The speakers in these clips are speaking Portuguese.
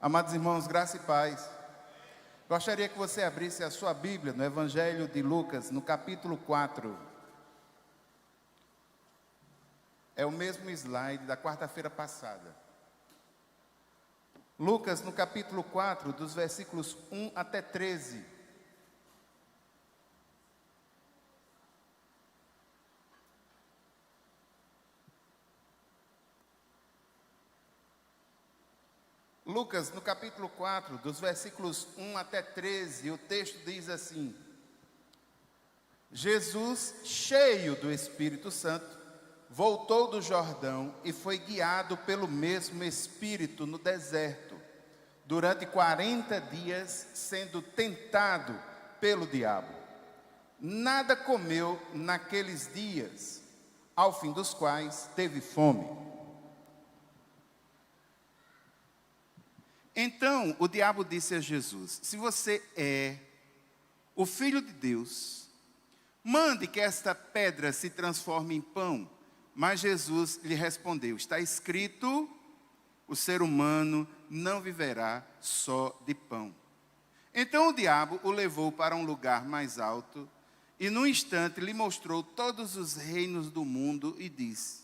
Amados irmãos, graça e paz. Gostaria que você abrisse a sua Bíblia no Evangelho de Lucas, no capítulo 4. É o mesmo slide da quarta-feira passada. Lucas, no capítulo 4, dos versículos 1 até 13. Lucas, no capítulo 4, dos versículos 1 até 13, o texto diz assim: Jesus, cheio do Espírito Santo, voltou do Jordão e foi guiado pelo mesmo Espírito no deserto, durante 40 dias, sendo tentado pelo diabo. Nada comeu naqueles dias, ao fim dos quais teve fome. Então o diabo disse a Jesus: se você é o Filho de Deus, mande que esta pedra se transforme em pão. Mas Jesus lhe respondeu: está escrito, o ser humano não viverá só de pão. Então o diabo o levou para um lugar mais alto e num instante lhe mostrou todos os reinos do mundo e disse: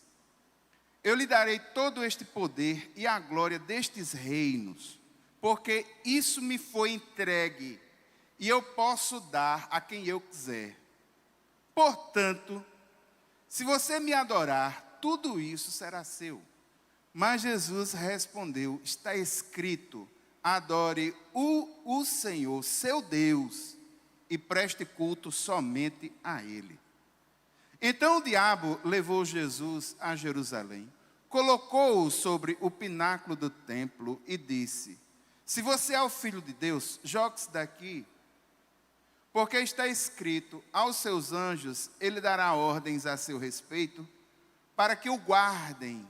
eu lhe darei todo este poder e a glória destes reinos, porque isso me foi entregue e eu posso dar a quem eu quiser. Portanto, se você me adorar, tudo isso será seu. Mas Jesus respondeu: está escrito, adore o Senhor, seu Deus, e preste culto somente a Ele. Então o diabo levou Jesus a Jerusalém, colocou-o sobre o pináculo do templo e disse: se você é o Filho de Deus, jogue-se daqui, porque está escrito, aos seus anjos ele dará ordens a seu respeito, para que o guardem,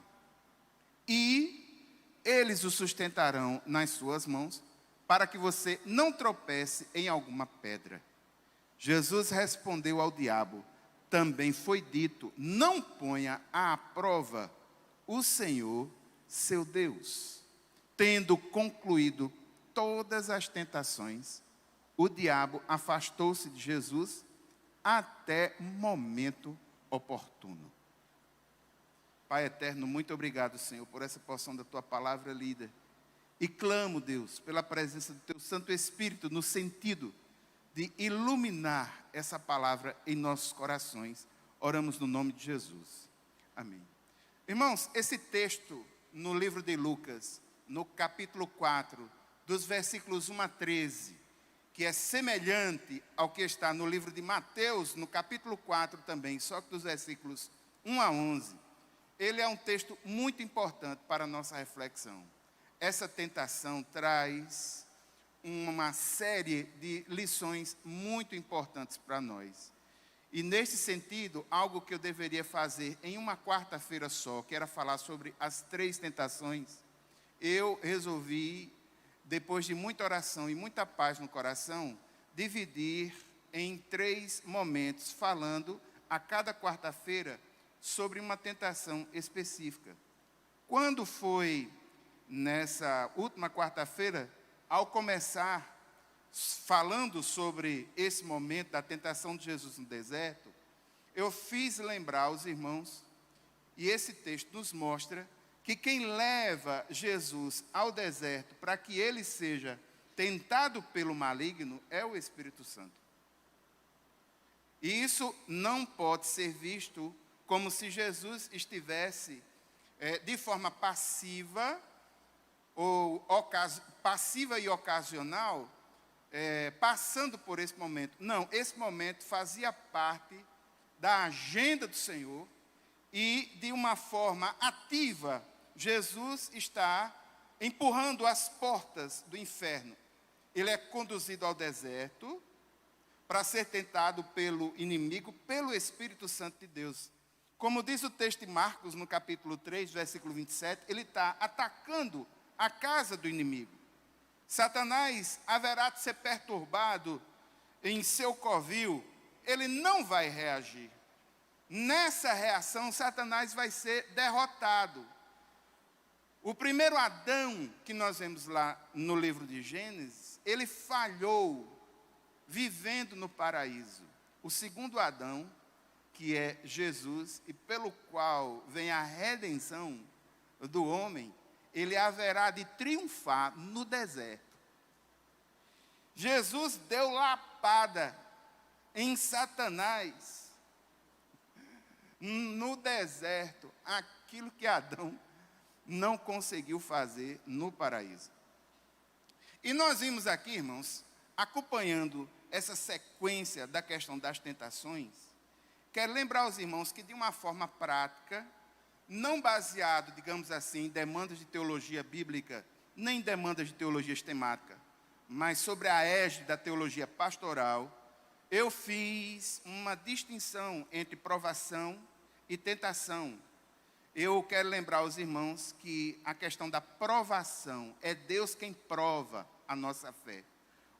e eles o sustentarão nas suas mãos, para que você não tropece em alguma pedra. Jesus respondeu ao diabo: também foi dito, não ponha à prova o Senhor, seu Deus. Tendo concluído todas as tentações, o diabo afastou-se de Jesus até o momento oportuno. Pai eterno, muito obrigado, Senhor, por essa porção da Tua palavra lida. E clamo, Deus, pela presença do Teu Santo Espírito, no sentido de iluminar essa palavra em nossos corações. Oramos no nome de Jesus. Amém. Irmãos, esse texto no livro de Lucas, no capítulo 4, dos versículos 1 a 13, que é semelhante ao que está no livro de Mateus, no capítulo 4 também, só que dos versículos 1 a 11, ele é um texto muito importante para a nossa reflexão. Essa tentação traz uma série de lições muito importantes para nós. E nesse sentido, algo que eu deveria fazer em uma quarta-feira só, que era falar sobre as 3 tentações, eu resolvi, depois de muita oração e muita paz no coração, dividir em 3 momentos, falando a cada quarta-feira sobre uma tentação específica. Quando foi nessa última quarta-feira, ao começar falando sobre esse momento da tentação de Jesus no deserto, eu fiz lembrar aos irmãos, e esse texto nos mostra, que quem leva Jesus ao deserto para que ele seja tentado pelo maligno é o Espírito Santo. E isso não pode ser visto como se Jesus estivesse de forma passiva e ocasional, passando por esse momento. Não, esse momento fazia parte da agenda do Senhor e de uma forma ativa, Jesus está empurrando as portas do inferno. Ele é conduzido ao deserto para ser tentado pelo inimigo, pelo Espírito Santo de Deus. Como diz o texto de Marcos, no capítulo 3, versículo 27, ele está atacando a casa do inimigo. Satanás haverá de ser perturbado em seu covil, ele não vai reagir. Nessa reação, Satanás vai ser derrotado. O primeiro Adão, que nós vemos lá no livro de Gênesis, ele falhou vivendo no paraíso. O segundo Adão, que é Jesus, e pelo qual vem a redenção do homem, ele haverá de triunfar no deserto. Jesus deu lapada em Satanás no deserto, aquilo que Adão não conseguiu fazer no paraíso. E nós vimos aqui, irmãos, acompanhando essa sequência da questão das tentações, quero lembrar aos irmãos que de uma forma prática, não baseado, digamos assim, em demandas de teologia bíblica, nem em demandas de teologia sistemática, mas sobre a égide da teologia pastoral, eu fiz uma distinção entre provação e tentação. Eu quero lembrar aos irmãos que a questão da provação é Deus quem prova a nossa fé.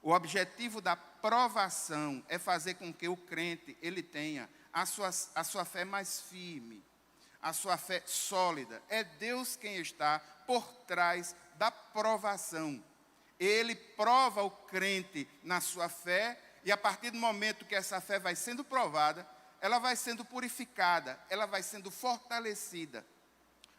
O objetivo da provação é fazer com que o crente ele tenha a sua fé mais firme, a sua fé sólida. É Deus quem está por trás da provação. Ele prova o crente na sua fé, e a partir do momento que essa fé vai sendo provada, ela vai sendo purificada, ela vai sendo fortalecida.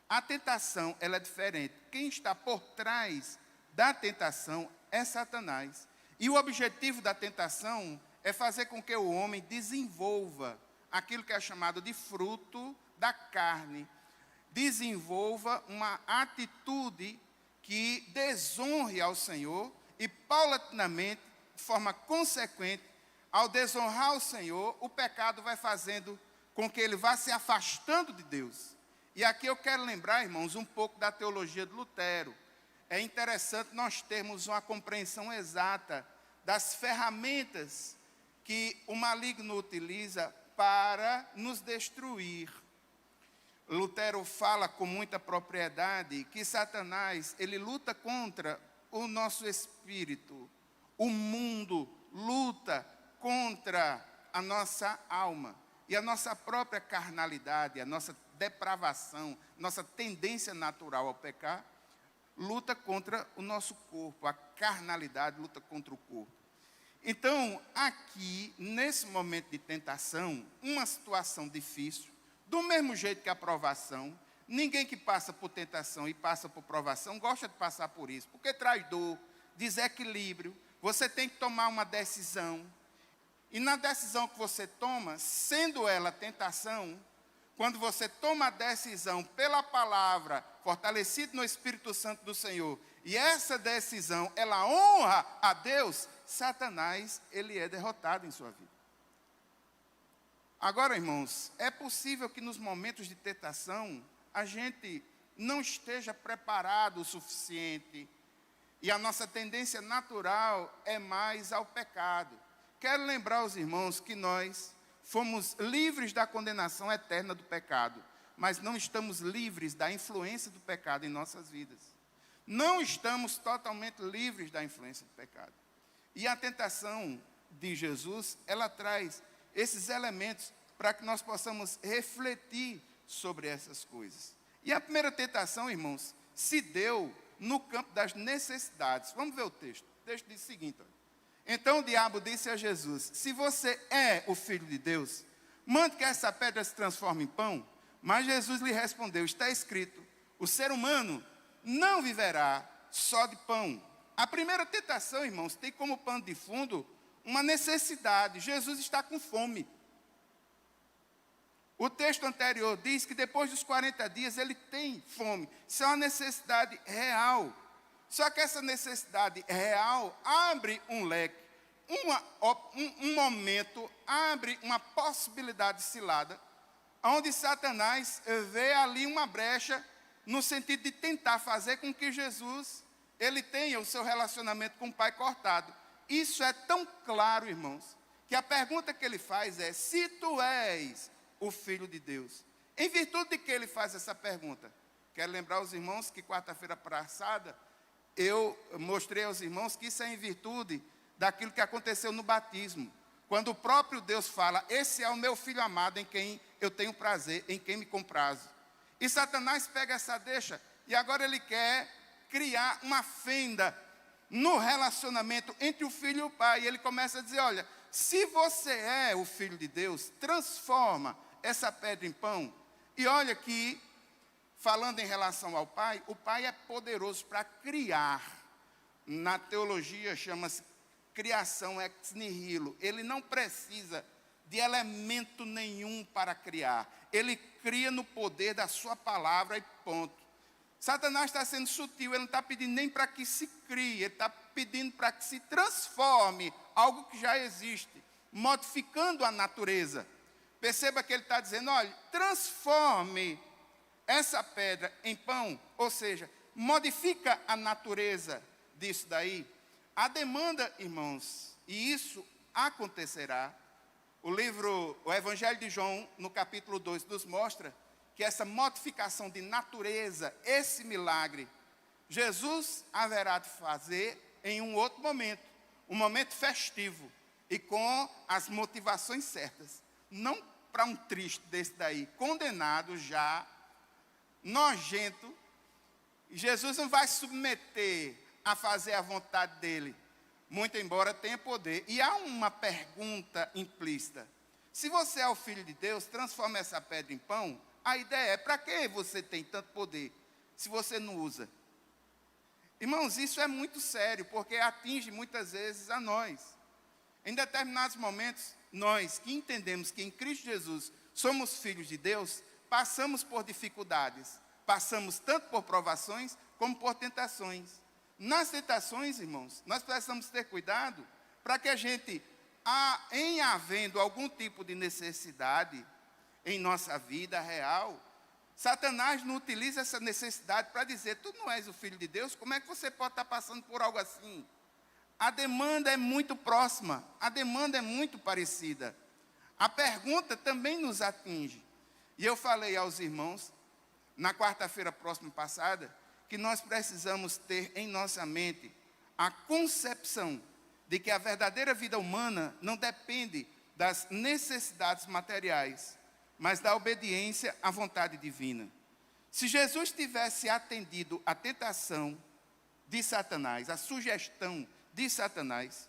A tentação, ela é diferente. Quem está por trás da tentação é Satanás. E o objetivo da tentação é fazer com que o homem desenvolva aquilo que é chamado de fruto da carne. Desenvolva uma atitude que desonre ao Senhor e, paulatinamente, de forma consequente, ao desonrar o Senhor, o pecado vai fazendo com que ele vá se afastando de Deus. E aqui eu quero lembrar, irmãos, um pouco da teologia de Lutero. É interessante nós termos uma compreensão exata das ferramentas que o maligno utiliza para nos destruir. Lutero fala com muita propriedade que Satanás, ele luta contra o nosso espírito. O mundo luta contra a nossa alma. E a nossa própria carnalidade, a nossa depravação, nossa tendência natural ao pecar, luta contra o nosso corpo. A carnalidade luta contra o corpo. Então, aqui, nesse momento de tentação, uma situação difícil, do mesmo jeito que a provação, ninguém que passa por tentação e passa por provação gosta de passar por isso, porque traz dor, desequilíbrio, você tem que tomar uma decisão. E na decisão que você toma, sendo ela tentação, quando você toma a decisão pela palavra, fortalecido no Espírito Santo do Senhor, e essa decisão, ela honra a Deus, Satanás, ele é derrotado em sua vida. Agora, irmãos, é possível que nos momentos de tentação, a gente não esteja preparado o suficiente, e a nossa tendência natural é mais ao pecado. Quero lembrar aos irmãos que nós fomos livres da condenação eterna do pecado, mas não estamos livres da influência do pecado em nossas vidas. Não estamos totalmente livres da influência do pecado. E a tentação de Jesus, ela traz esses elementos para que nós possamos refletir sobre essas coisas. E a primeira tentação, irmãos, se deu no campo das necessidades. Vamos ver o texto. O texto diz o seguinte: olha. Então o diabo disse a Jesus: se você é o Filho de Deus, mande que essa pedra se transforme em pão. Mas Jesus lhe respondeu: está escrito, o ser humano não viverá só de pão. A primeira tentação, irmãos, tem como pano de fundo uma necessidade. Jesus está com fome. O texto anterior diz que depois dos 40 dias ele tem fome. Isso é uma necessidade real. Só que essa necessidade real abre um leque, um momento, abre uma possibilidade cilada, onde Satanás vê ali uma brecha no sentido de tentar fazer com que Jesus ele tenha o seu relacionamento com o Pai cortado. Isso é tão claro, irmãos, que a pergunta que ele faz é: se tu és o Filho de Deus. Em virtude de que ele faz essa pergunta? Quero lembrar aos irmãos que quarta-feira passada eu mostrei aos irmãos que isso é em virtude daquilo que aconteceu no batismo. Quando o próprio Deus fala: esse é o meu Filho amado em quem eu tenho prazer, em quem me comprazo. E Satanás pega essa deixa E agora ele quer criar uma fenda no relacionamento entre o filho e o pai. E ele começa a dizer, olha, se você é o filho de Deus, transforma essa pedra em pão. E olha que, falando em relação ao pai, o pai é poderoso para criar. Na teologia chama-se criação ex nihilo. Ele não precisa de elemento nenhum para criar. Ele cria no poder da sua palavra e ponto. Satanás está sendo sutil, ele não está pedindo nem para que se crie, ele está pedindo para que se transforme algo que já existe, modificando a natureza. Perceba que ele está dizendo, olha, transforme essa pedra em pão, ou seja, modifica a natureza disso daí. A demanda, irmãos, e isso acontecerá. O Evangelho de João, no capítulo 2, nos mostra que essa modificação de natureza, esse milagre, Jesus haverá de fazer em um outro momento, um momento festivo, e com as motivações certas. Não para um triste desse daí, condenado já, nojento. Jesus não vai submeter a fazer a vontade dele, muito embora tenha poder. E há uma pergunta implícita. Se você é o Filho de Deus, transforma essa pedra em pão. A ideia é, para que você tem tanto poder, se você não usa? Irmãos, isso é muito sério, porque atinge muitas vezes a nós. Em determinados momentos, nós que entendemos que em Cristo Jesus somos filhos de Deus, passamos por dificuldades. Passamos tanto por provações, como por tentações. Nas tentações, irmãos, nós precisamos ter cuidado para que a gente, em havendo algum tipo de necessidade em nossa vida real, Satanás não utiliza essa necessidade para dizer, tu não és o Filho de Deus, como é que você pode estar passando por algo assim? A demanda é muito próxima, a demanda é muito parecida. A pergunta também nos atinge. E eu falei aos irmãos, na quarta-feira próxima passada, que nós precisamos ter em nossa mente a concepção de que a verdadeira vida humana não depende das necessidades materiais, mas da obediência à vontade divina. Se Jesus tivesse atendido à tentação de Satanás, a sugestão de Satanás,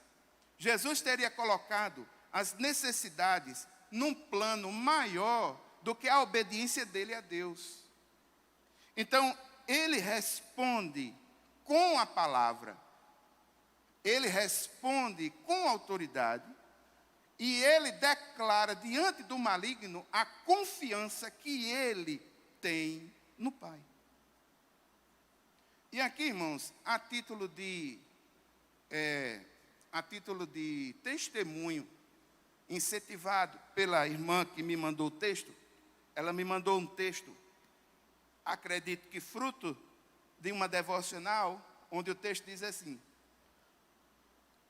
Jesus teria colocado as necessidades num plano maior do que a obediência dele a Deus. Então, ele responde com a palavra, ele responde com autoridade, e ele declara diante do maligno a confiança que ele tem no Pai. E aqui, irmãos, a título de testemunho, incentivado pela irmã que me mandou o texto, ela me mandou um texto, acredito que fruto de uma devocional, onde o texto diz assim,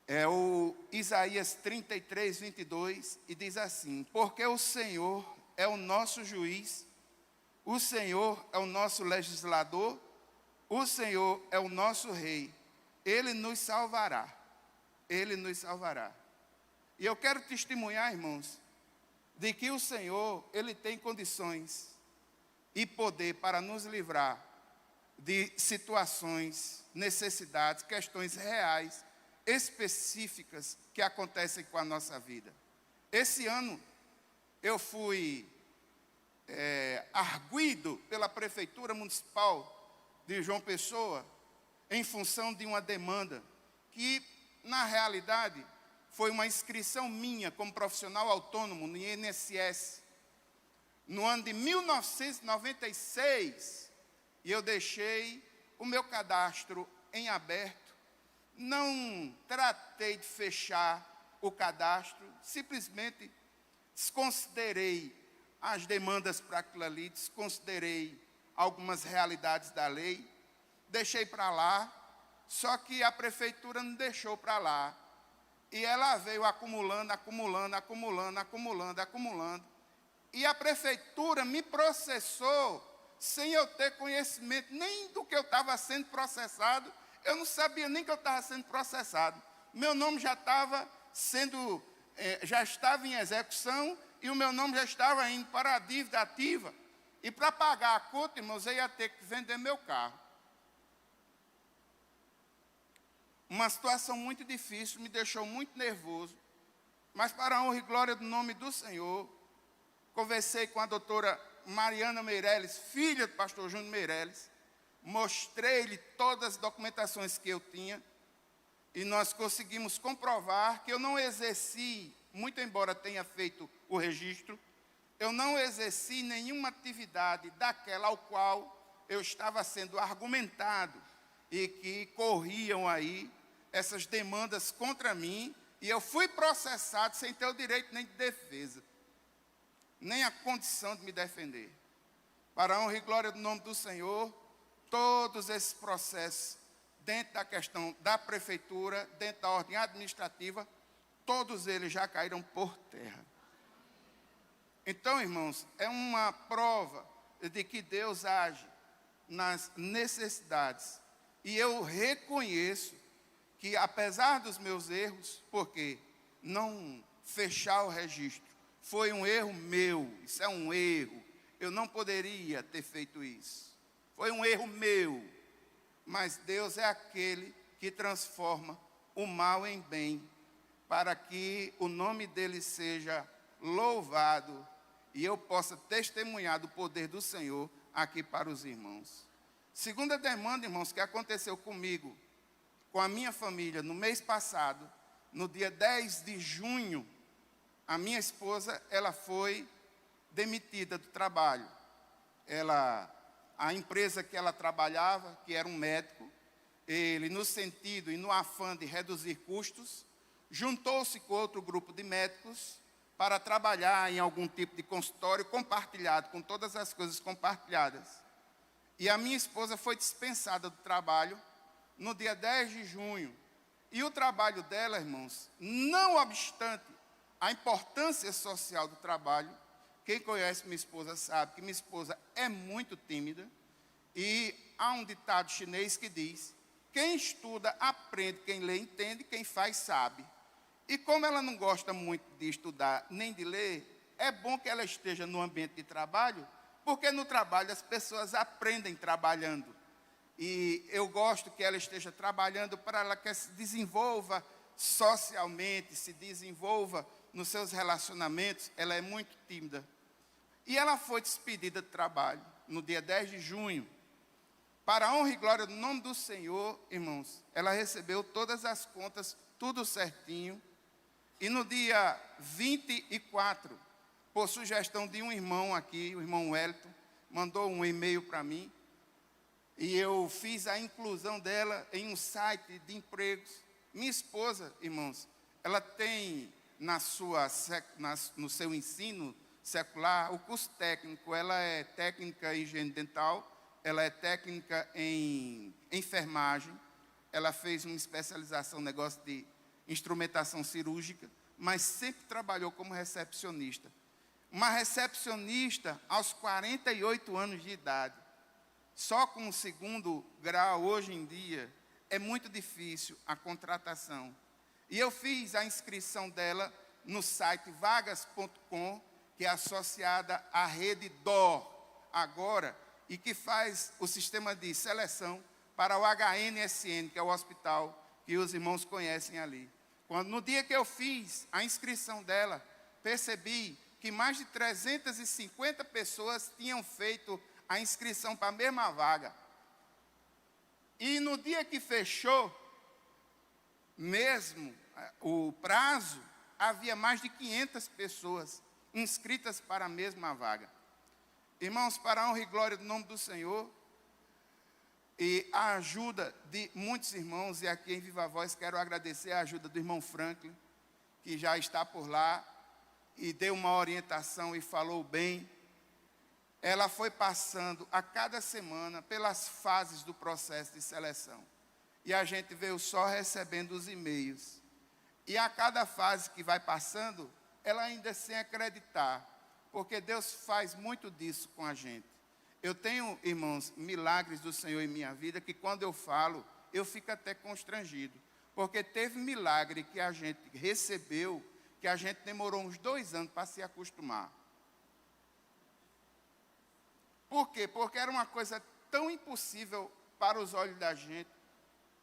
é o Isaías 33, 22, e diz assim, porque o Senhor é o nosso juiz, o Senhor é o nosso legislador, o Senhor é o nosso rei, Ele nos salvará, Ele nos salvará. E eu quero testemunhar, irmãos, de que o Senhor, Ele tem condições e poder para nos livrar de situações, necessidades, questões reais, específicas que acontecem com a nossa vida. Esse ano, eu fui arguido pela Prefeitura Municipal de João Pessoa, em função de uma demanda, que, na realidade, foi uma inscrição minha como profissional autônomo no INSS, no ano de 1996, e eu deixei o meu cadastro em aberto, não tratei de fechar o cadastro, simplesmente desconsiderei as demandas para aquilo ali, desconsiderei algumas realidades da lei, deixei para lá, só que a prefeitura não deixou para lá, e ela veio acumulando, e a prefeitura me processou, sem eu ter conhecimento nem do que eu estava sendo processado. Eu não sabia nem que eu estava sendo processado. Meu nome já estava já estava em execução, e o meu nome já estava indo para a dívida ativa. E para pagar a conta, irmãos, eu ia ter que vender meu carro. Uma situação muito difícil, me deixou muito nervoso. Mas para a honra e glória do nome do Senhor, conversei com a doutora Mariana Meirelles, filha do pastor Júnior Meirelles. Mostrei-lhe todas as documentações que eu tinha. E nós conseguimos comprovar que eu não exerci, muito embora tenha feito o registro, eu não exerci nenhuma atividade daquela ao qual eu estava sendo argumentado e que corriam aí essas demandas contra mim, e eu fui processado sem ter o direito nem de defesa, nem a condição de me defender. Para a honra e glória do nome do Senhor, todos esses processos, dentro da questão da prefeitura, dentro da ordem administrativa, todos eles já caíram por terra. Então, irmãos, é uma prova de que Deus age nas necessidades. E eu reconheço que, apesar dos meus erros, porque não fechar o registro foi um erro meu, isso é um erro, eu não poderia ter feito isso. Foi um erro meu, mas Deus é aquele que transforma o mal em bem, para que o nome dele seja louvado e eu possa testemunhar do poder do Senhor aqui para os irmãos. Segunda demanda, irmãos, que aconteceu comigo, com a minha família, no mês passado, no dia 10 de junho, a minha esposa, ela foi demitida do trabalho. A empresa que ela trabalhava, que era um médico, ele, no sentido e no afã de reduzir custos, juntou-se com outro grupo de médicos para trabalhar em algum tipo de consultório compartilhado, com todas as coisas compartilhadas. E a minha esposa foi dispensada do trabalho no dia 10 de junho. E o trabalho dela, irmãos, não obstante a importância social do trabalho, quem conhece minha esposa sabe que minha esposa é muito tímida. E há um ditado chinês que diz: quem estuda aprende, quem lê entende, quem faz sabe. E como ela não gosta muito de estudar nem de ler, é bom que ela esteja no ambiente de trabalho, porque no trabalho as pessoas aprendem trabalhando. E eu gosto que ela esteja trabalhando para ela que se desenvolva socialmente, se desenvolva nos seus relacionamentos. Ela é muito tímida. E ela foi despedida do trabalho no dia 10 de junho. Para a honra e glória do nome do Senhor, irmãos, ela recebeu todas as contas, tudo certinho. E no dia 24, por sugestão de um irmão aqui, o irmão Wellington, mandou um e-mail para mim. E eu fiz a inclusão dela em um site de empregos. Minha esposa, irmãos, ela tem no seu ensino secular o curso técnico. Ela é técnica em higiene dental, ela é técnica em enfermagem, ela fez uma especialização no negócio de instrumentação cirúrgica, mas sempre trabalhou como recepcionista. Uma recepcionista aos 48 anos de idade. Só com o segundo grau, hoje em dia, é muito difícil a contratação. E eu fiz a inscrição dela no site vagas.com, que é associada à rede DOR agora, e que faz o sistema de seleção para o HNSN, que é o hospital que os irmãos conhecem ali. No dia que eu fiz a inscrição dela, percebi que mais de 350 pessoas tinham feito a inscrição para a mesma vaga. E no dia que fechou, mesmo o prazo, havia mais de 500 pessoas inscritas para a mesma vaga. Irmãos, para a honra e glória do nome do Senhor, e a ajuda de muitos irmãos, e aqui em Viva Voz quero agradecer a ajuda do irmão Franklin, que já está por lá, e deu uma orientação e falou bem. Ela foi passando a cada semana pelas fases do processo de seleção. E a gente veio só recebendo os e-mails. E a cada fase que vai passando, ela ainda sem acreditar, porque Deus faz muito disso com a gente. Eu tenho, irmãos, milagres do Senhor em minha vida, que quando eu falo, eu fico até constrangido. Porque teve milagre que a gente recebeu, que a gente demorou uns 2 anos para se acostumar. Por quê? Porque era uma coisa tão impossível para os olhos da gente,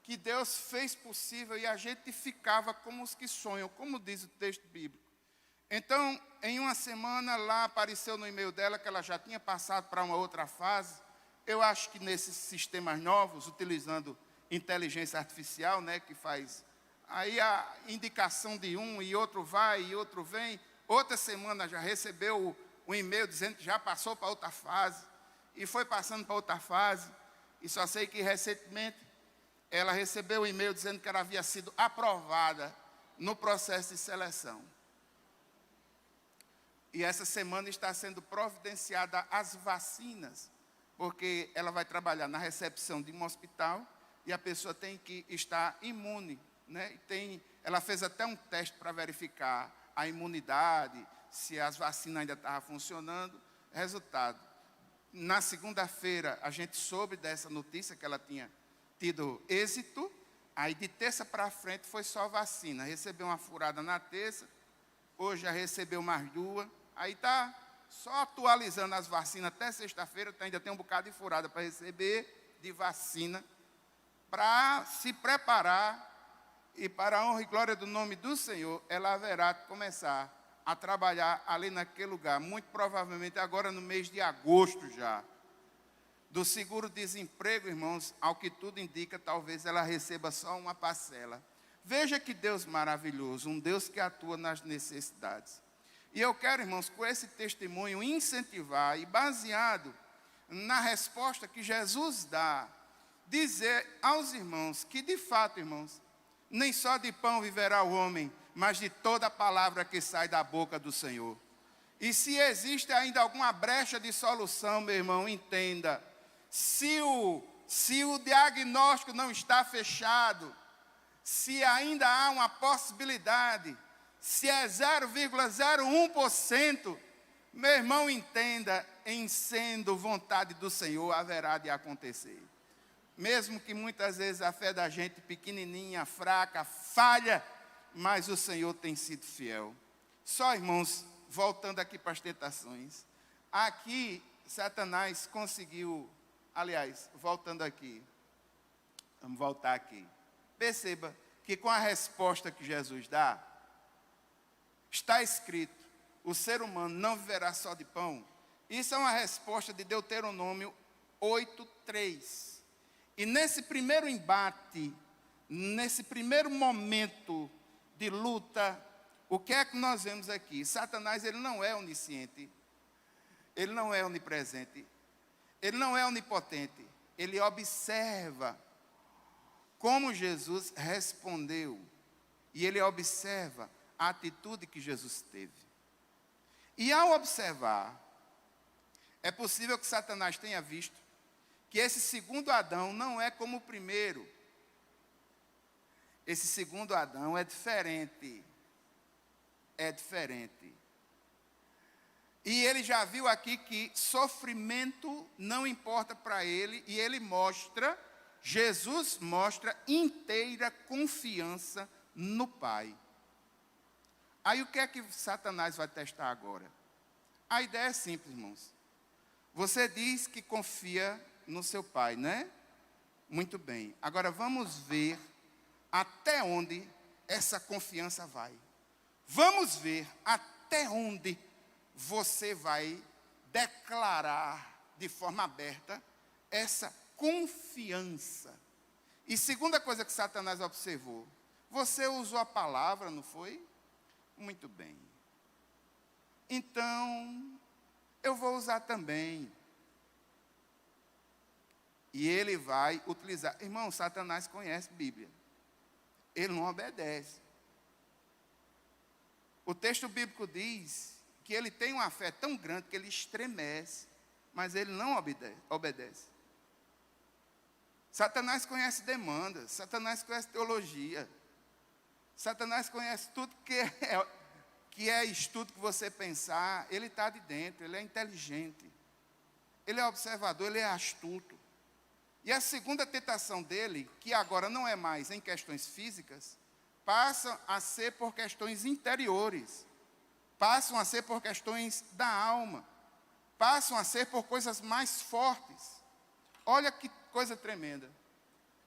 que Deus fez possível e a gente ficava como os que sonham, como diz o texto bíblico. Então, em uma semana lá apareceu no e-mail dela que ela já tinha passado para uma outra fase. Eu acho que nesses sistemas novos, utilizando inteligência artificial, né, que faz aí a indicação de um e outro vai e outro vem. Outra semana já recebeu um e-mail dizendo que já passou para outra fase e foi passando para outra fase. E só sei que recentemente ela recebeu um e-mail dizendo que ela havia sido aprovada no processo de seleção. E essa semana está sendo providenciada as vacinas, porque ela vai trabalhar na recepção de um hospital e a pessoa tem que estar imune, né? Ela fez até um teste para verificar a imunidade, se as vacinas ainda estavam funcionando. Resultado, na segunda-feira a gente soube dessa notícia que ela tinha tido êxito, aí de terça para frente foi só vacina. Recebeu uma furada na terça, hoje já recebeu mais duas. Aí está só atualizando as vacinas até sexta-feira, ainda tem um bocado de furada para receber de vacina, para se preparar, e para a honra e glória do nome do Senhor, ela haverá de começar a trabalhar ali naquele lugar, muito provavelmente agora no mês de agosto já. Do seguro-desemprego, irmãos, ao que tudo indica, talvez ela receba só uma parcela. Veja que Deus maravilhoso, um Deus que atua nas necessidades. E eu quero, irmãos, com esse testemunho, incentivar e baseado na resposta que Jesus dá, dizer aos irmãos que, de fato, irmãos, nem só de pão viverá o homem, mas de toda a palavra que sai da boca do Senhor. E se existe ainda alguma brecha de solução, meu irmão, entenda. Se o diagnóstico não está fechado, se ainda há uma possibilidade, se é 0,01%, meu irmão, entenda, em sendo vontade do Senhor, haverá de acontecer. Mesmo que muitas vezes a fé da gente pequenininha, fraca, falha, mas o Senhor tem sido fiel. Só, irmãos, voltando aqui para as tentações. Aqui, Satanás conseguiu, aliás, voltando aqui, vamos voltar aqui. Perceba que com a resposta que Jesus dá, está escrito, o ser humano não viverá só de pão. Isso é uma resposta de Deuteronômio 8:3. E nesse primeiro embate, nesse primeiro momento de luta, o que é que nós vemos aqui? Satanás, ele não é onisciente, ele não é onipresente, ele não é onipotente. Ele observa como Jesus respondeu, e ele observa a atitude que Jesus teve. E ao observar, é possível que Satanás tenha visto que esse segundo Adão não é como o primeiro. Esse segundo Adão é diferente. É diferente. E ele já viu aqui que sofrimento não importa para ele, e ele mostra, Jesus mostra inteira confiança no Pai. Aí o que é que Satanás vai testar agora? A ideia é simples, irmãos. Você diz que confia no seu Pai, né? Muito bem. Agora vamos ver até onde essa confiança vai. Vamos ver até onde você vai declarar de forma aberta essa confiança. E segunda coisa que Satanás observou, você usou a palavra, não foi? Muito bem. Então, eu vou usar também. E ele vai utilizar. Irmão, Satanás conhece a Bíblia. Ele não obedece. O texto bíblico diz que ele tem uma fé tão grande que ele estremece, mas ele não obedece. Satanás conhece demandas, Satanás conhece teologia, Satanás conhece tudo que é estudo que você pensar, ele está de dentro, ele é inteligente, ele é observador, ele é astuto. E a segunda tentação dele, que agora não é mais em questões físicas, passa a ser por questões interiores, passam a ser por questões da alma. passam a ser por coisas mais fortes. Olha que coisa tremenda.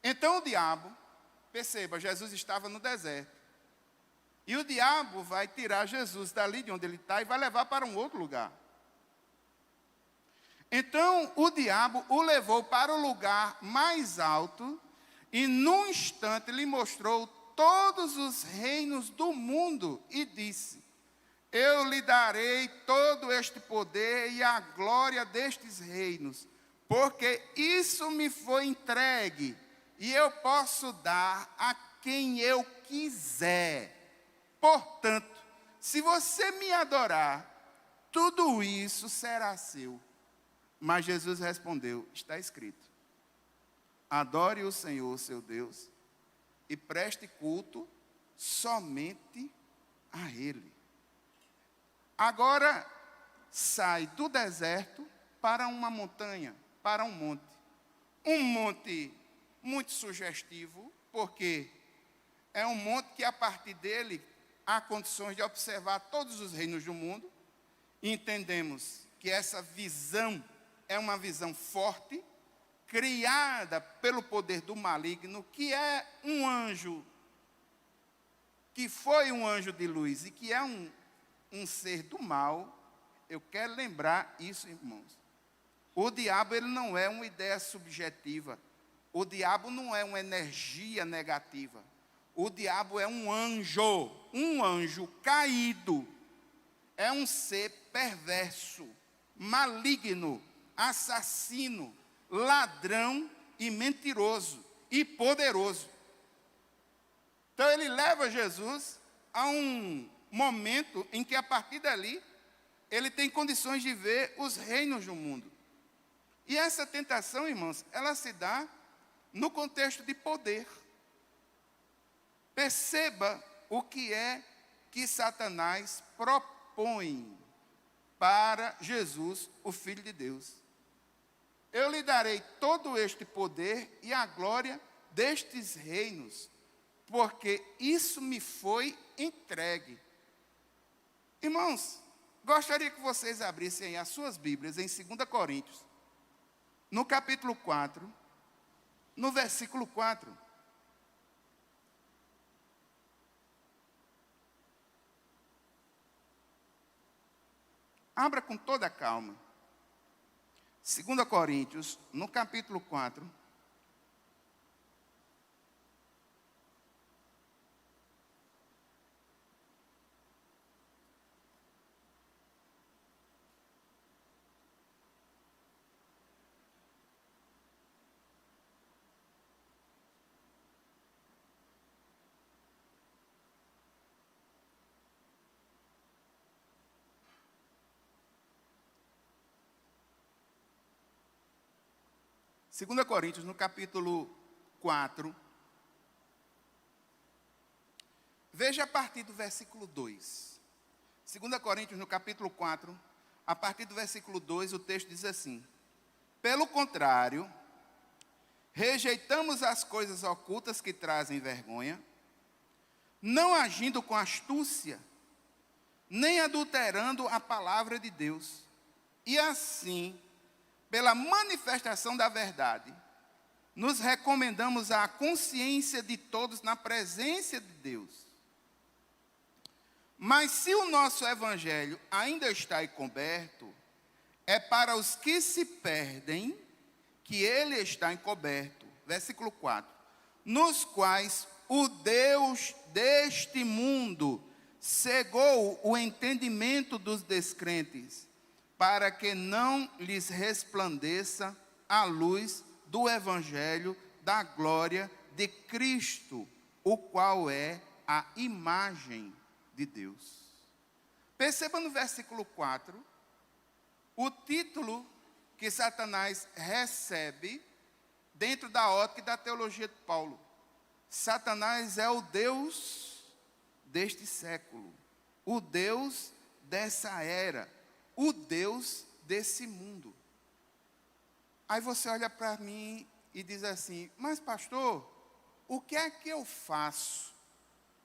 Então o diabo, perceba, Jesus estava no deserto. E o diabo vai tirar Jesus dali de onde ele está e vai levar para um outro lugar. Então o diabo o levou para o lugar mais alto e num instante lhe mostrou todos os reinos do mundo e disse: eu lhe darei todo este poder e a glória destes reinos, porque isso me foi entregue e eu posso dar a quem eu quiser. Portanto, se você me adorar, tudo isso será seu. Mas Jesus respondeu: está escrito, adore o Senhor, seu Deus, e preste culto somente a Ele. Agora sai do deserto para uma montanha, para um monte. Um monte muito sugestivo, porque é um monte que a partir dele há condições de observar todos os reinos do mundo. E entendemos que essa visão é uma visão forte, criada pelo poder do maligno, que é um anjo, que foi um anjo de luz e que é um ser do mal. Eu quero lembrar isso, irmãos. O diabo, ele não é uma ideia subjetiva. O diabo não é uma energia negativa. O diabo é um anjo caído. É um ser perverso, maligno, assassino, ladrão e mentiroso e poderoso. Então ele leva Jesus a um momento em que a partir dali ele tem condições de ver os reinos do mundo. E essa tentação, irmãos, ela se dá no contexto de poder. Perceba o que é que Satanás propõe para Jesus, o Filho de Deus. Eu lhe darei todo este poder e a glória destes reinos, porque isso me foi entregue. Irmãos, gostaria que vocês abrissem as suas Bíblias em 2 Coríntios, no capítulo 4, no versículo 4. Abra com toda a calma. 2 Coríntios, no capítulo 4. Segunda Coríntios, no capítulo 4, veja a partir do versículo 2. 2 Coríntios, no capítulo 4, a partir do versículo 2, o texto diz assim: pelo contrário, rejeitamos as coisas ocultas que trazem vergonha, não agindo com astúcia, nem adulterando a palavra de Deus, e assim, pela manifestação da verdade, nos recomendamos à consciência de todos na presença de Deus. Mas se o nosso evangelho ainda está encoberto, é para os que se perdem que ele está encoberto. Versículo 4. Nos quais o Deus deste mundo cegou o entendimento dos descrentes, para que não lhes resplandeça a luz do evangelho da glória de Cristo, o qual é a imagem de Deus. Perceba no versículo 4, o título que Satanás recebe dentro da ótica da teologia de Paulo. Satanás é o Deus deste século, o Deus dessa era, o Deus desse mundo. Aí você olha para mim e diz assim: mas pastor, o que é que eu faço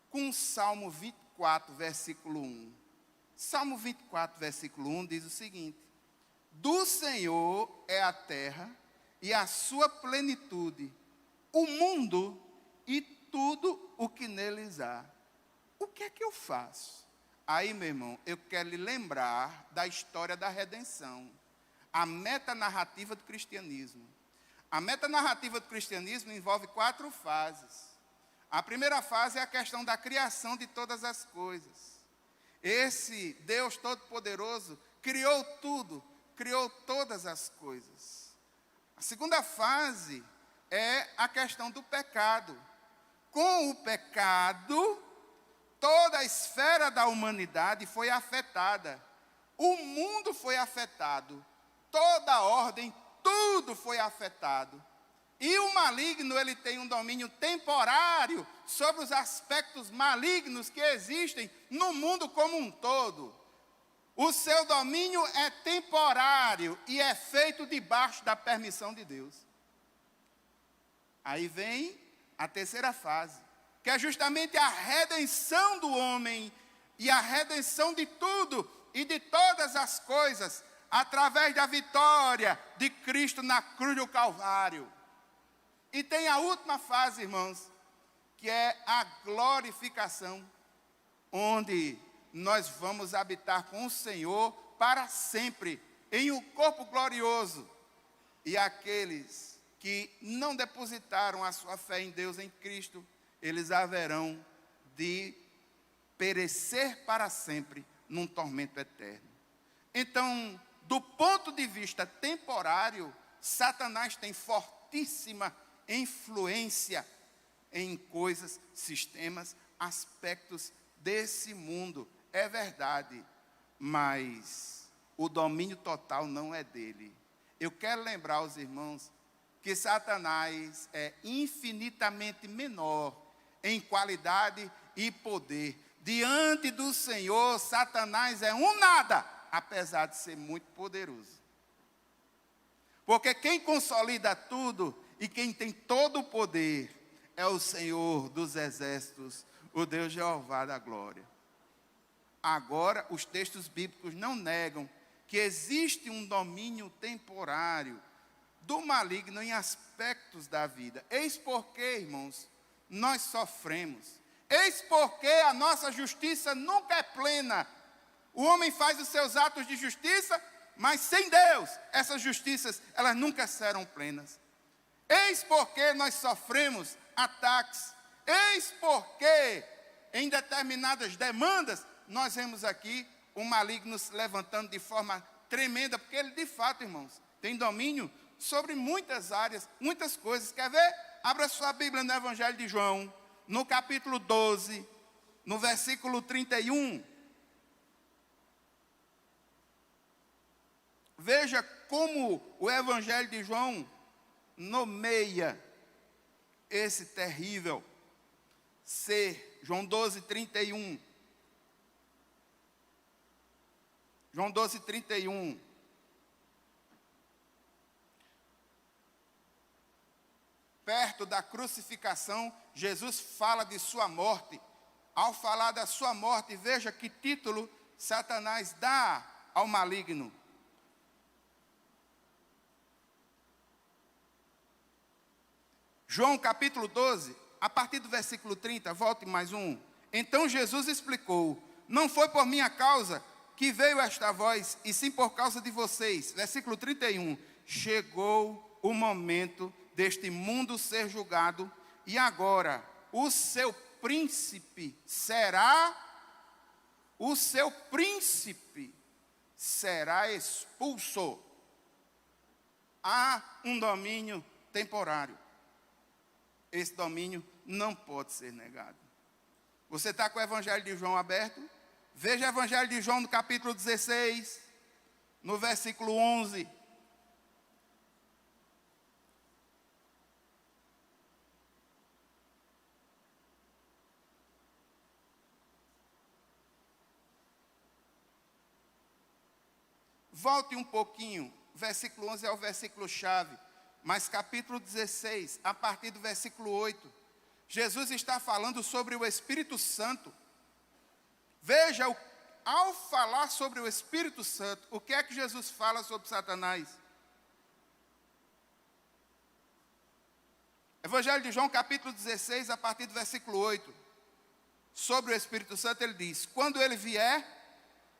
com o Salmo 24, versículo 1? Salmo 24, versículo 1 diz o seguinte: Do Senhor é a terra e a sua plenitude, o mundo e tudo o que neles há. O que é que eu faço? Aí, meu irmão, eu quero lhe lembrar da história da redenção, a metanarrativa do cristianismo. A metanarrativa do cristianismo envolve 4 fases. A primeira fase é a questão da criação de todas as coisas. Esse Deus Todo-Poderoso criou tudo, criou todas as coisas. A segunda fase é a questão do pecado. Com o pecado, toda a esfera da humanidade foi afetada. O mundo foi afetado. Toda a ordem, tudo foi afetado. E o maligno, ele tem um domínio temporário sobre os aspectos malignos que existem no mundo como um todo. O seu domínio é temporário e é feito debaixo da permissão de Deus. Aí vem a terceira fase, que é justamente a redenção do homem e a redenção de tudo e de todas as coisas, através da vitória de Cristo na cruz do Calvário. E tem a última fase, irmãos, que é a glorificação, onde nós vamos habitar com o Senhor para sempre, em um corpo glorioso. E aqueles que não depositaram a sua fé em Deus, em Cristo, eles haverão de perecer para sempre num tormento eterno. Então, do ponto de vista temporário, Satanás tem fortíssima influência em coisas, sistemas, aspectos desse mundo. É verdade, mas o domínio total não é dele. Eu quero lembrar aos irmãos que Satanás é infinitamente menor em qualidade e poder. Diante do Senhor, Satanás é um nada, apesar de ser muito poderoso. Porque quem consolida tudo e quem tem todo o poder é o Senhor dos exércitos, o Deus Jeová da glória. Agora, os textos bíblicos não negam que existe um domínio temporário do maligno em aspectos da vida. Eis porque, irmãos, nós sofremos. Eis porque a nossa justiça nunca é plena. O homem faz os seus atos de justiça, mas sem Deus, essas justiças, elas nunca serão plenas. Eis porque nós sofremos ataques. Eis porque, em determinadas demandas, nós vemos aqui o maligno se levantando de forma tremenda, porque ele, de fato, irmãos, tem domínio sobre muitas áreas, muitas coisas. Quer ver? Abra sua Bíblia no Evangelho de João, no capítulo 12, no versículo 31. Veja como o Evangelho de João nomeia esse terrível ser. João 12, 31. João 12, 31. Perto da crucificação, Jesus fala de sua morte. Ao falar da sua morte, veja que título Satanás dá ao maligno. João capítulo 12, a partir do versículo 30, volte mais um. Então Jesus explicou: não foi por minha causa que veio esta voz, e sim por causa de vocês. Versículo 31. Chegou o momento deste mundo ser julgado, e agora o seu príncipe será expulso. Há um domínio temporário. Esse domínio não pode ser negado. Você está com o Evangelho de João aberto? Veja o Evangelho de João no capítulo 16, no versículo 11. Volte um pouquinho, versículo 11 é o versículo chave, mas capítulo 16, a partir do versículo 8, Jesus está falando sobre o Espírito Santo. Veja ao falar sobre o Espírito Santo, o que é que Jesus fala sobre Satanás? Evangelho de João, capítulo 16, a partir do versículo 8. Sobre o Espírito Santo, ele diz: quando ele vier,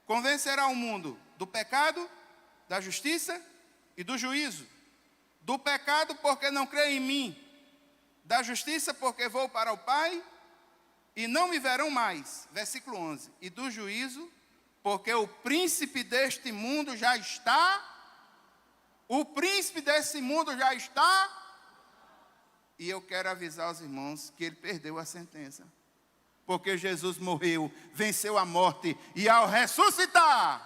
convencerá o mundo do pecado, da justiça e do juízo. Do pecado, porque não crê em mim. Da justiça, porque vou para o Pai e não me verão mais. Versículo 11. E do juízo, porque o príncipe deste mundo já está. O príncipe desse mundo já está. E eu quero avisar os irmãos que ele perdeu a sentença. Porque Jesus morreu, venceu a morte e ao ressuscitar,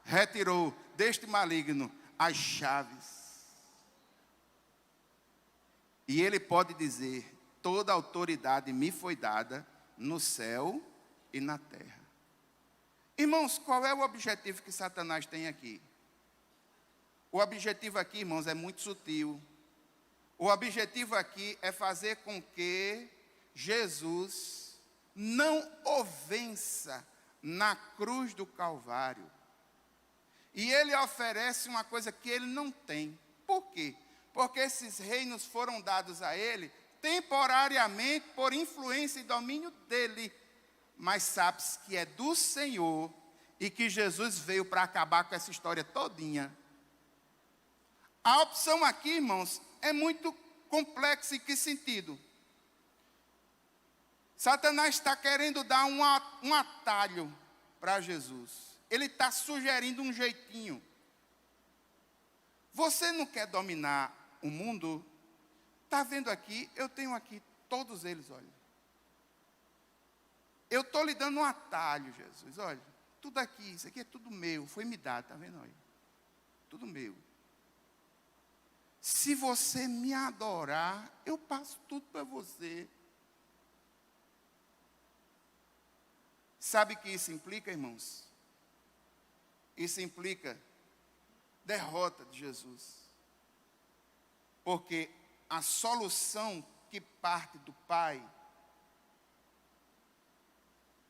retirou deste maligno as chaves. E ele pode dizer: toda autoridade me foi dada no céu e na terra. Irmãos, qual é o objetivo que Satanás tem aqui? O objetivo aqui, irmãos, é muito sutil. O objetivo aqui é fazer com que Jesus não o vença na cruz do Calvário. E ele oferece uma coisa que ele não tem. Por quê? Porque esses reinos foram dados a ele temporariamente por influência e domínio dele. Mas sabe-se que é do Senhor e que Jesus veio para acabar com essa história todinha. A opção aqui, irmãos, é muito complexa. Em que sentido? Satanás está querendo dar um atalho para Jesus. Ele está sugerindo um jeitinho. Você não quer dominar o mundo? Está vendo aqui? Eu tenho aqui todos eles, olha. Eu estou lhe dando um atalho, Jesus. Olha, tudo aqui, isso aqui é tudo meu. Foi me dado, está vendo? Olha, tudo meu. Se você me adorar, eu passo tudo para você. Sabe o que isso implica, irmãos? Isso implica derrota de Jesus. Porque a solução que parte do Pai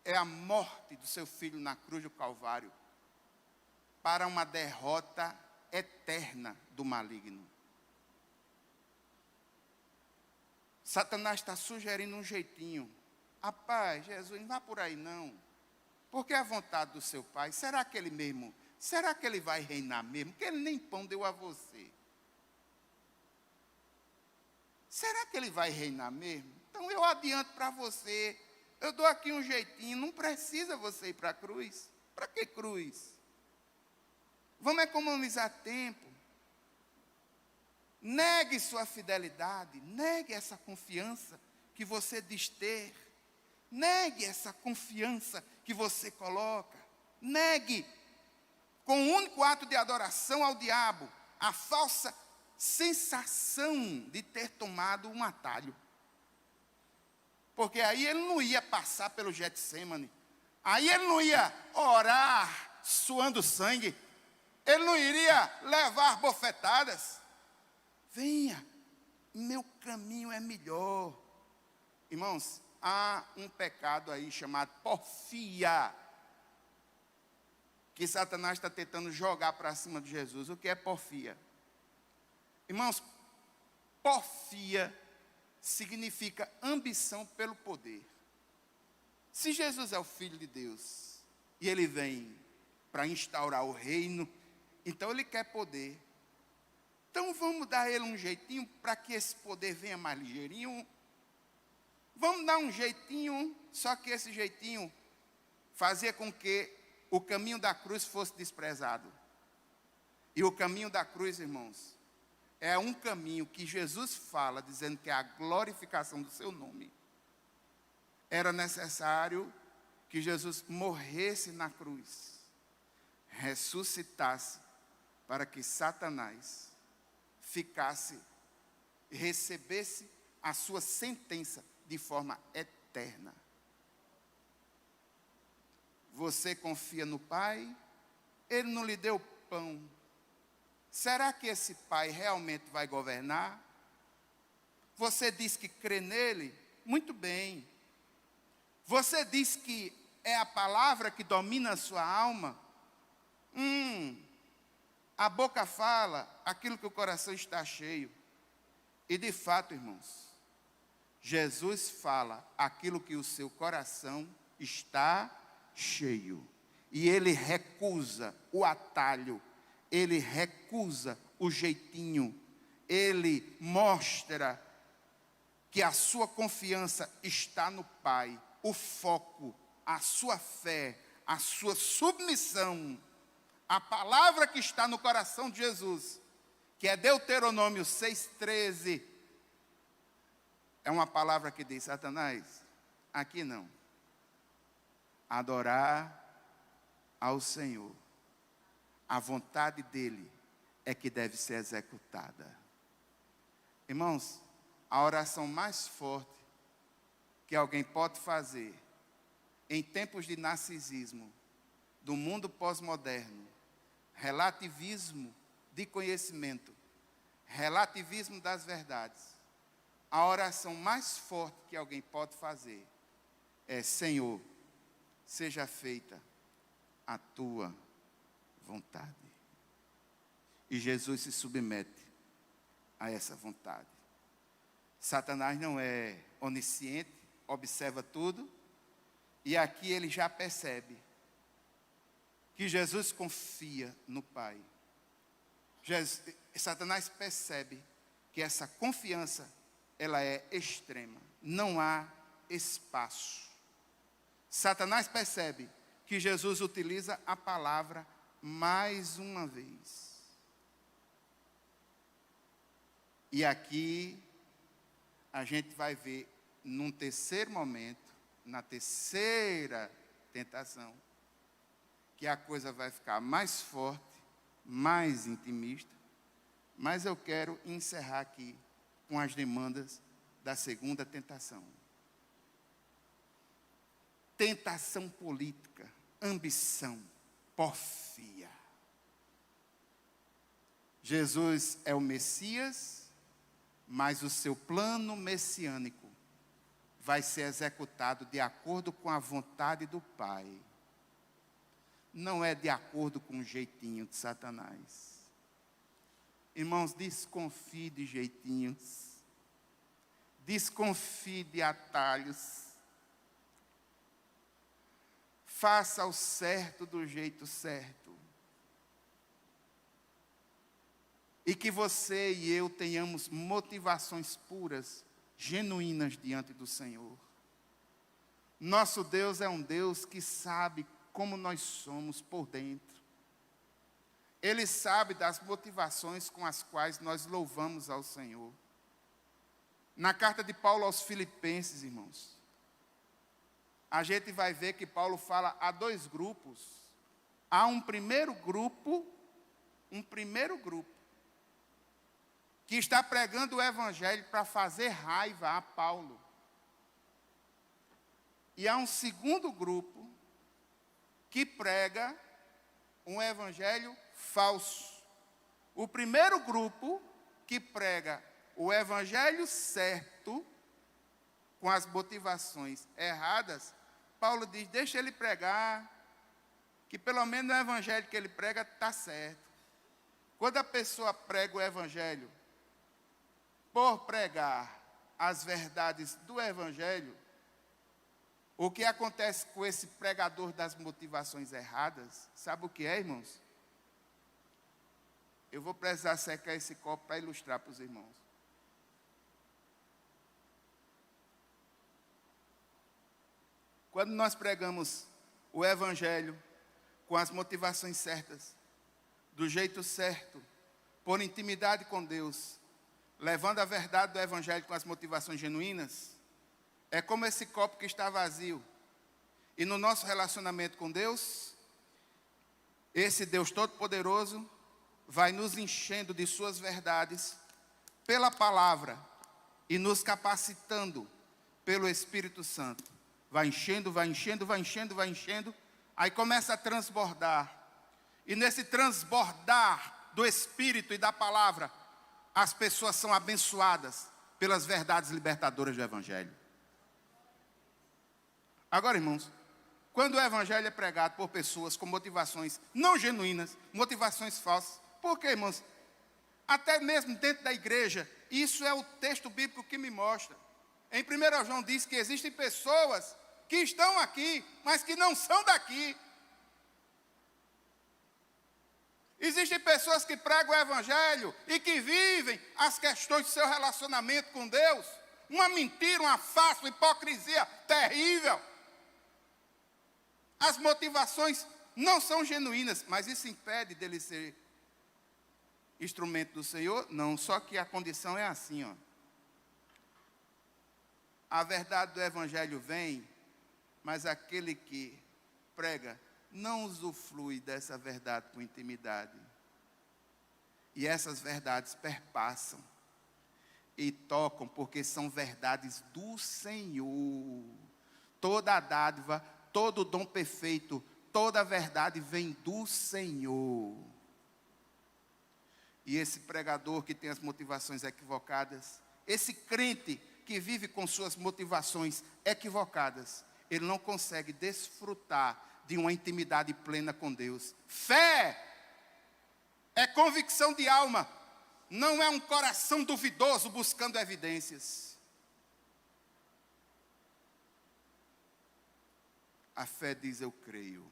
é a morte do seu filho na cruz do Calvário para uma derrota eterna do maligno. Satanás está sugerindo um jeitinho. Rapaz, Jesus, não vá por aí não. Porque a vontade do seu Pai, será que ele vai reinar mesmo? Porque ele nem pão deu a você. Será que ele vai reinar mesmo? Então eu adianto para você. Eu dou aqui um jeitinho. Não precisa você ir para a cruz. Para que cruz? Vamos economizar tempo. Negue sua fidelidade. Negue essa confiança que você diz ter. Negue essa confiança que você coloca. Negue, com um único ato de adoração ao diabo, a falsa sensação de ter tomado um atalho. Porque aí ele não ia passar pelo Getsêmani. Aí ele não ia orar suando sangue. Ele não iria levar bofetadas. Venha, meu caminho é melhor. Irmãos, há um pecado aí chamado porfia, que Satanás está tentando jogar para cima de Jesus. O que é porfia? Irmãos, porfia significa ambição pelo poder. Se Jesus é o Filho de Deus e ele vem para instaurar o reino, então ele quer poder. Então vamos dar a ele um jeitinho para que esse poder venha mais ligeirinho. Vamos dar um jeitinho, só que esse jeitinho fazia com que o caminho da cruz fosse desprezado. E o caminho da cruz, irmãos, é um caminho que Jesus fala, dizendo que é a glorificação do seu nome. Era necessário que Jesus morresse na cruz, ressuscitasse, para que Satanás recebesse a sua sentença de forma eterna. Você confia no Pai, Ele não lhe deu pão. Será que esse Pai realmente vai governar? Você diz que crê nele? Muito bem. Você diz que é a palavra que domina a sua alma, a boca fala aquilo que o coração está cheio. E de fato, irmãos, Jesus fala aquilo que o seu coração está cheio. E ele recusa o atalho, ele recusa o jeitinho, ele mostra que a sua confiança está no Pai, o foco, a sua fé, a sua submissão. A palavra que está no coração de Jesus, que é Deuteronômio 6,13, é uma palavra que diz: Satanás, aqui não. Adorar ao Senhor, a vontade dEle é que deve ser executada. Irmãos, a oração mais forte que alguém pode fazer em tempos de narcisismo, do mundo pós-moderno, relativismo de conhecimento, relativismo das verdades, a oração mais forte que alguém pode fazer é: Senhor, seja feita a tua vontade. E Jesus se submete a essa vontade. Satanás não é onisciente, observa tudo, e aqui ele já percebe que Jesus confia no Pai. Satanás percebe que essa confiança, ela é extrema, não há espaço. Satanás percebe que Jesus utiliza a palavra mais uma vez. E aqui a gente vai ver num terceiro momento, na terceira tentação, que a coisa vai ficar mais forte, mais intimista. Mas eu quero encerrar aqui com as demandas da segunda tentação. Tentação política, ambição, porfia. Jesus é o Messias, mas o seu plano messiânico vai ser executado de acordo com a vontade do Pai. Não é de acordo com o jeitinho de Satanás. Irmãos, desconfie de jeitinhos. Desconfie de atalhos. Faça o certo do jeito certo. E que você e eu tenhamos motivações puras, genuínas diante do Senhor. Nosso Deus é um Deus que sabe como nós somos por dentro. Ele sabe das motivações com as quais nós louvamos ao Senhor. Na carta de Paulo aos Filipenses, irmãos, a gente vai ver que Paulo fala a dois grupos. Há um primeiro grupo que está pregando o evangelho para fazer raiva a Paulo. E há um segundo grupo que prega um evangelho falso. O primeiro grupo que prega o evangelho certo, com as motivações erradas, Paulo diz: deixa ele pregar, que pelo menos o evangelho que ele prega está certo. Quando a pessoa prega o evangelho por pregar as verdades do evangelho, o que acontece com esse pregador das motivações erradas, sabe o que é, irmãos? Eu vou precisar secar esse copo para ilustrar para os irmãos. Quando nós pregamos o evangelho com as motivações certas, do jeito certo, por intimidade com Deus, levando a verdade do evangelho com as motivações genuínas, é como esse copo que está vazio. E no nosso relacionamento com Deus, esse Deus Todo-Poderoso vai nos enchendo de suas verdades pela palavra e nos capacitando pelo Espírito Santo. Vai enchendo, vai enchendo, vai enchendo, vai enchendo. Aí começa a transbordar. E nesse transbordar do Espírito e da palavra, as pessoas são abençoadas pelas verdades libertadoras do Evangelho. Agora, irmãos, quando o evangelho é pregado por pessoas com motivações não genuínas, motivações falsas. Por quê, irmãos? Até mesmo dentro da igreja, isso é o texto bíblico que me mostra. Em 1 João diz que existem pessoas que estão aqui, mas que não são daqui. Existem pessoas que pregam o evangelho e que vivem as questões do seu relacionamento com Deus. Uma mentira, uma farsa, uma hipocrisia terrível. As motivações não são genuínas, mas isso impede dele ser instrumento do Senhor? Não, só que a condição é assim, ó. A verdade do evangelho vem, mas aquele que prega não usufrui dessa verdade com intimidade. E essas verdades perpassam e tocam, porque são verdades do Senhor. Toda a dádiva, todo o dom perfeito, toda a verdade vem do Senhor. E esse pregador que tem as motivações equivocadas, esse crente que vive com suas motivações equivocadas, ele não consegue desfrutar de uma intimidade plena com Deus. Fé é convicção de alma, não é um coração duvidoso buscando evidências. A fé diz eu creio.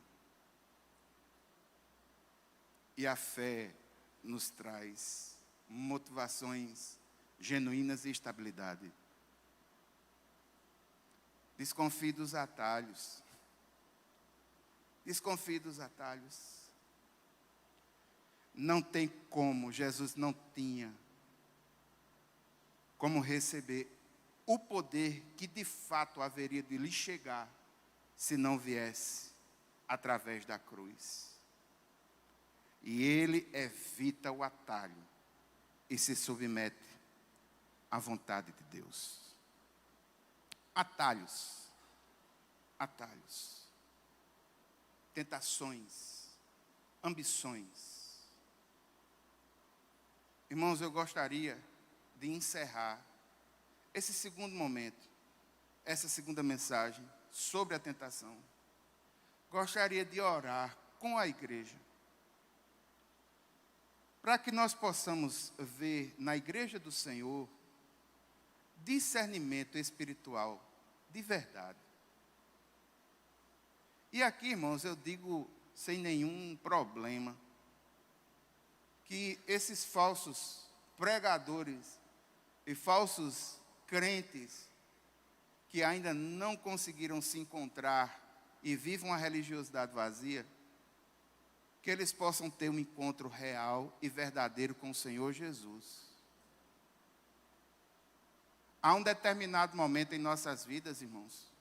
E a fé nos traz motivações genuínas e estabilidade. Desconfie dos atalhos. Desconfie dos atalhos. Não tem como, Jesus não tinha como receber o poder que de fato haveria de lhe chegar se não viesse através da cruz. E ele evita o atalho e se submete à vontade de Deus. Atalhos. Tentações, ambições. Irmãos, eu gostaria de encerrar esse segundo momento, essa segunda mensagem sobre a tentação. Gostaria de orar com a igreja, para que nós possamos ver na igreja do Senhor discernimento espiritual de verdade. E aqui, irmãos, eu digo sem nenhum problema, que esses falsos pregadores e falsos crentes que ainda não conseguiram se encontrar e vivem uma religiosidade vazia, que eles possam ter um encontro real e verdadeiro com o Senhor Jesus. Há um determinado momento em nossas vidas, irmãos,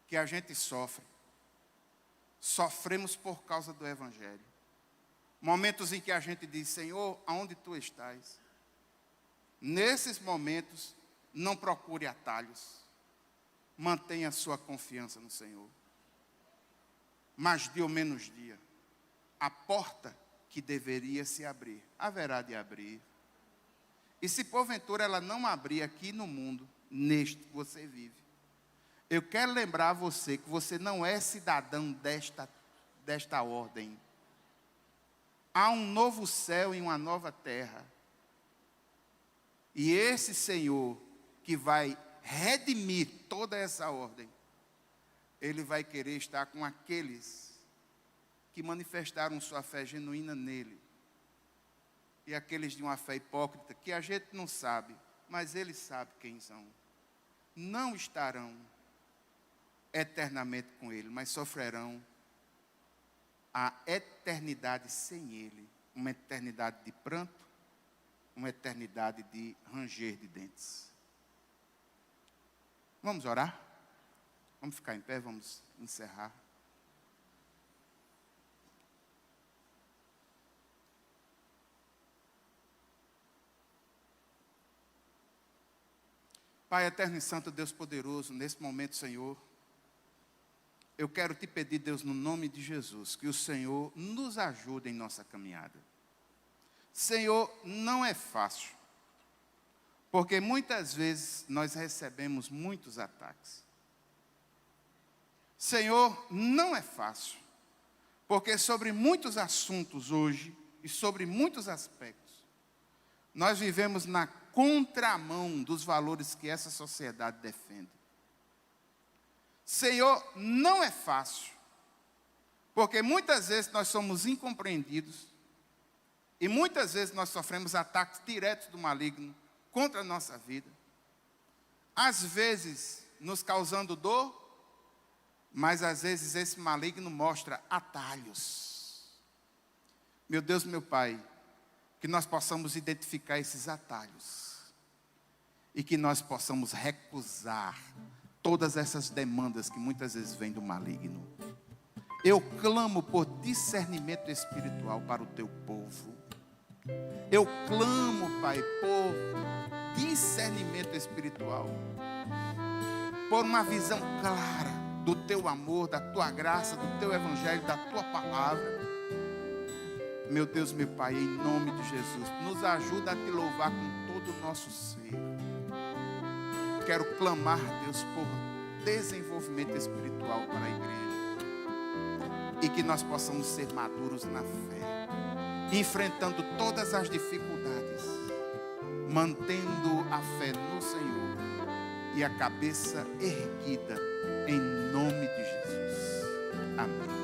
que a gente sofre. Sofremos por causa do evangelho. Momentos em que a gente diz, Senhor, aonde tu estás? Nesses momentos, não procure atalhos. Mantenha a sua confiança no Senhor. Mas dia ou menos dia, a porta que deveria se abrir, haverá de abrir. E se porventura ela não abrir aqui no mundo, neste que você vive, eu quero lembrar a você que você não é cidadão desta ordem. Há um novo céu e uma nova terra. E esse Senhor que vai redimir toda essa ordem, Ele vai querer estar com aqueles que manifestaram sua fé genuína nele. E aqueles de uma fé hipócrita, que a gente não sabe, mas Ele sabe quem são. Não estarão eternamente com Ele, mas sofrerão a eternidade sem Ele. Uma eternidade de pranto, uma eternidade de ranger de dentes. Vamos orar? Vamos ficar em pé, vamos encerrar. Pai eterno e santo, Deus poderoso, nesse momento, Senhor, eu quero te pedir, Deus, no nome de Jesus, que o Senhor nos ajude em nossa caminhada. Senhor, não é fácil, porque muitas vezes nós recebemos muitos ataques. Senhor, não é fácil, porque sobre muitos assuntos hoje e sobre muitos aspectos, nós vivemos na contramão dos valores que essa sociedade defende. Senhor, não é fácil, porque muitas vezes nós somos incompreendidos e muitas vezes nós sofremos ataques diretos do maligno contra a nossa vida. Às vezes nos causando dor, mas às vezes esse maligno mostra atalhos. Meu Deus, meu Pai, que nós possamos identificar esses atalhos e que nós possamos recusar todas essas demandas que muitas vezes vêm do maligno. Eu clamo por discernimento espiritual para o teu povo. Eu clamo, Pai, por discernimento espiritual, por uma visão clara do teu amor, da tua graça, do teu evangelho, da tua palavra. Meu Deus, meu Pai, em nome de Jesus, nos ajuda a te louvar com todo o nosso ser. Quero clamar, Deus, por desenvolvimento espiritual para a igreja. E que nós possamos ser maduros na fé, enfrentando todas as dificuldades, mantendo a fé no Senhor e a cabeça erguida, em nome de Jesus. Amém.